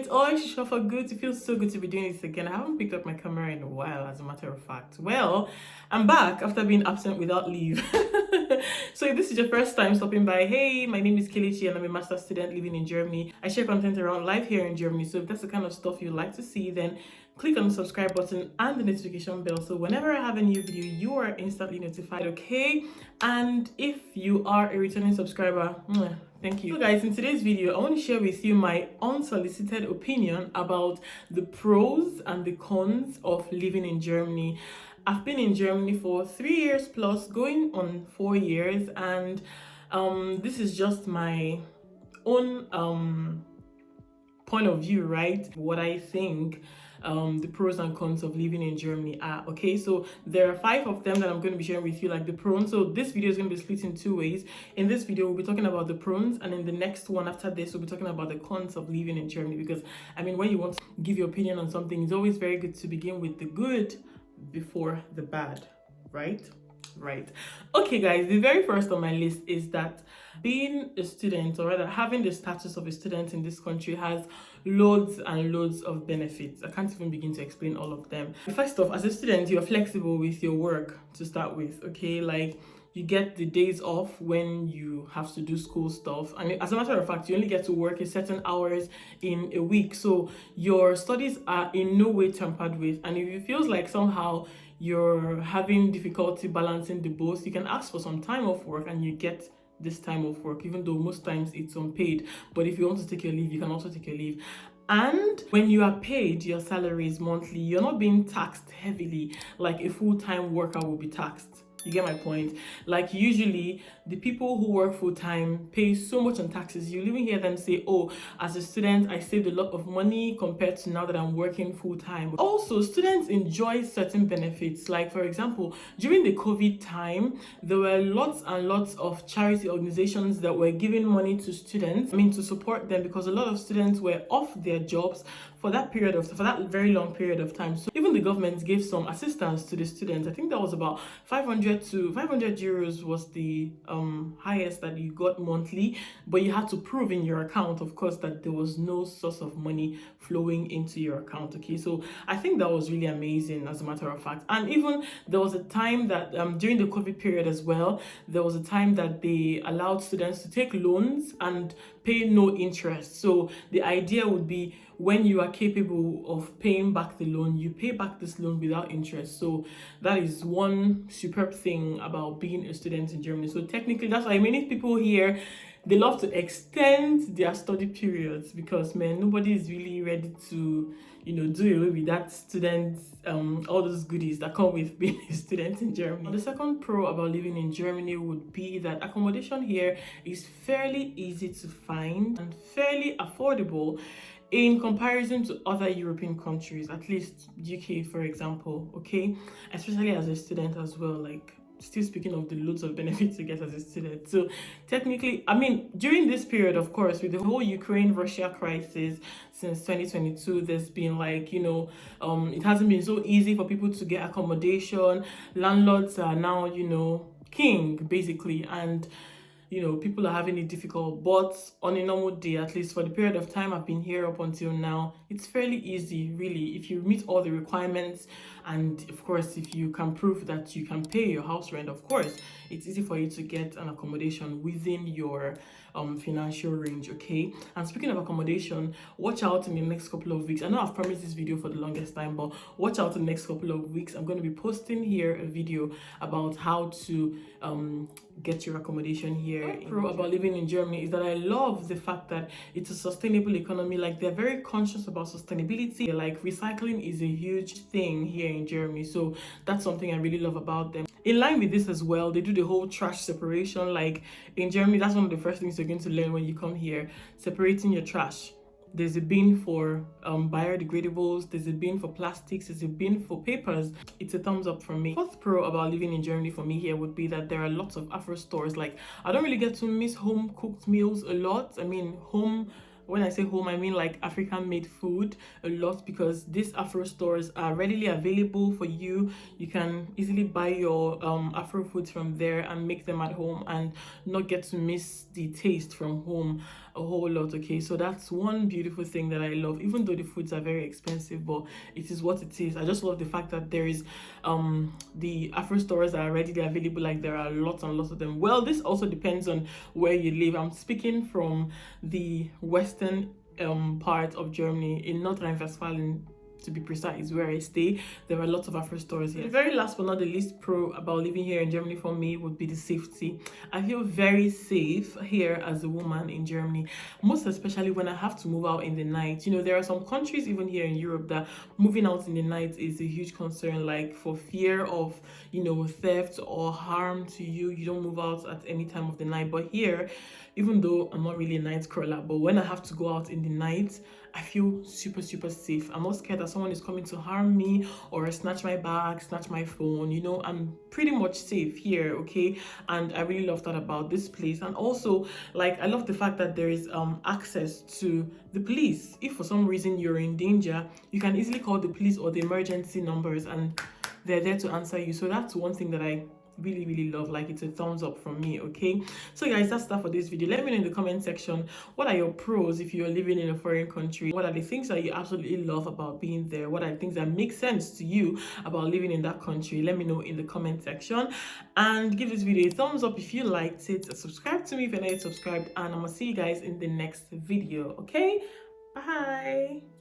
it's always Shishofa good. It feels so good to be doing this again. I haven't picked up my camera in a while, as a matter of fact. Well, I'm back after being absent without leave. So if this is your first time stopping by, hey, my name is KayTrybe and I'm a master's student living in Germany. I share content around life here in Germany. So if that's the kind of stuff you like to see, then click on the subscribe button and the notification bell. So whenever I have a new video, you are instantly notified, okay? And if you are a returning subscriber, thank you. So guys, in today's video, I want to share with you my unsolicited opinion about the pros and the cons of living in Germany. I've been in Germany for 3 years plus, going on 4 years, and this is just my own point of view, right? What I think the pros and cons of living in Germany are. Okay, so there are 5 of them that I'm going to be sharing with you, like the pros. So this video is going to be split in 2 ways. In this video, we'll be talking about the pros, and in the next one after this, we'll be talking about the cons of living in Germany. Because I mean, when you want to give your opinion on something, it's always very good to begin with the good before the bad, right? Okay guys, the very first on my list is that being a student, or rather having the status of a student in this country, has loads and loads of benefits. I can't even begin to explain all of them. First off, as a student, you're flexible with your work to start with, okay? Like, you get the days off when you have to do school stuff, and as a matter of fact, you only get to work a certain hours in a week, so your studies are in no way tampered with. And if it feels like somehow you're having difficulty balancing the both, you can ask for some time off work and you get this time off work, even though most times it's unpaid. But if you want to take your leave, you can also take your leave. And when you are paid, your salary is monthly. You're not being taxed heavily like a full-time worker will be taxed. You get my point? Like, usually the people who work full-time pay so much on taxes. You even hear them say, oh, as a student, I saved a lot of money compared to now that I'm working full-time. Also, students enjoy certain benefits. Like, for example, during the COVID time, there were lots and lots of charity organizations that were giving money to students, to support them, because a lot of students were off their jobs for that very long period of time. So even the government gave some assistance to the students. I think that was about 500 euros was the highest that you got monthly, but you had to prove in your account, of course, that there was no source of money flowing into your account. Okay, so I think that was really amazing, as a matter of fact. And even there was a time that during the COVID period as well, there was a time that they allowed students to take loans and pay no interest. So the idea would be, when you are capable of paying back the loan, you pay back this loan without interest. So that is one superb thing about being a student in Germany. So technically, that's why many people here, they love to extend their study periods, because nobody is really ready to do away with that student, all those goodies that come with being a student in Germany. The second pro about living in Germany would be that accommodation here is fairly easy to find and fairly affordable in comparison to other European countries, at least UK, for example, okay? Especially as a student as well, like, still speaking of the loads of benefits you get as a student. So technically, during this period, of course, with the whole Ukraine-Russia crisis since 2022, there's been like, it hasn't been so easy for people to get accommodation. Landlords are now, king, basically, and people are having it difficult. But on a normal day, at least for the period of time I've been here up until now, it's fairly easy, really, if you meet all the requirements, and of course if you can prove that you can pay your house rent. Of course, it's easy for you to get an accommodation within your financial range, okay? And speaking of accommodation, watch out in the next couple of weeks. I know I've promised this video for the longest time, but watch out in the next couple of weeks. I'm going to be posting here a video about how to get your accommodation here. The pro about living in Germany is that I love the fact that it's a sustainable economy. Like, they're very conscious about sustainability. Like, recycling is a huge thing here in Germany, so that's something I really love about them. In line with this as well, they do the whole trash separation. Like, in Germany, that's one of the first things you're going to learn when you come here, separating your trash. There's a bin for biodegradables, there's a bin for plastics, there's a bin for papers. It's a thumbs up from me. Fourth pro about living in Germany for me here would be that there are lots of Afro stores. Like, I don't really get to miss home cooked meals a lot. When I say home, I mean like African made food a lot, because these Afro stores are readily available for you. You can easily buy your Afro foods from there and make them at home and not get to miss the taste from home. a whole lot. Okay, so that's one beautiful thing that I love, even though the foods are very expensive, but it is what it is. I just love the fact that there is the Afro stores that are readily available. Like, there are lots and lots of them. Well, this also depends on where you live. I'm speaking from the western part of Germany, in North Rhine-Westphalia to be precise, where I stay. There are lots of Afro stores here. The very last but not the least pro about living here in Germany for me would be the safety. I feel very safe here as a woman in Germany, most especially when I have to move out in the night. You know, there are some countries even here in Europe that moving out in the night is a huge concern, like for fear of, you know, theft or harm to you. You don't move out at any time of the night. But here, even though I'm not really a night crawler, but when I have to go out in the night, I feel super safe. I'm not scared that someone is coming to harm me or snatch my bag, snatch my phone. You know, I'm pretty much safe here. Okay, and I really love that about this place. And also, like, I love the fact that there is access to the police. If for some reason you're in danger, you can easily call the police or the emergency numbers, and they're there to answer you. So that's one thing that I really love. Like, it's a thumbs up from me. Okay, so guys, that's that for this video. Let me know in the comment section, what are your pros if you're living in a foreign country? What are the things that you absolutely love about being there? What are the things that make sense to you about living in that country? Let me know in the comment section, and give this video a thumbs up if you liked it. Subscribe to me if you're not yet subscribed, and I'm gonna see you guys in the next video. Okay, bye.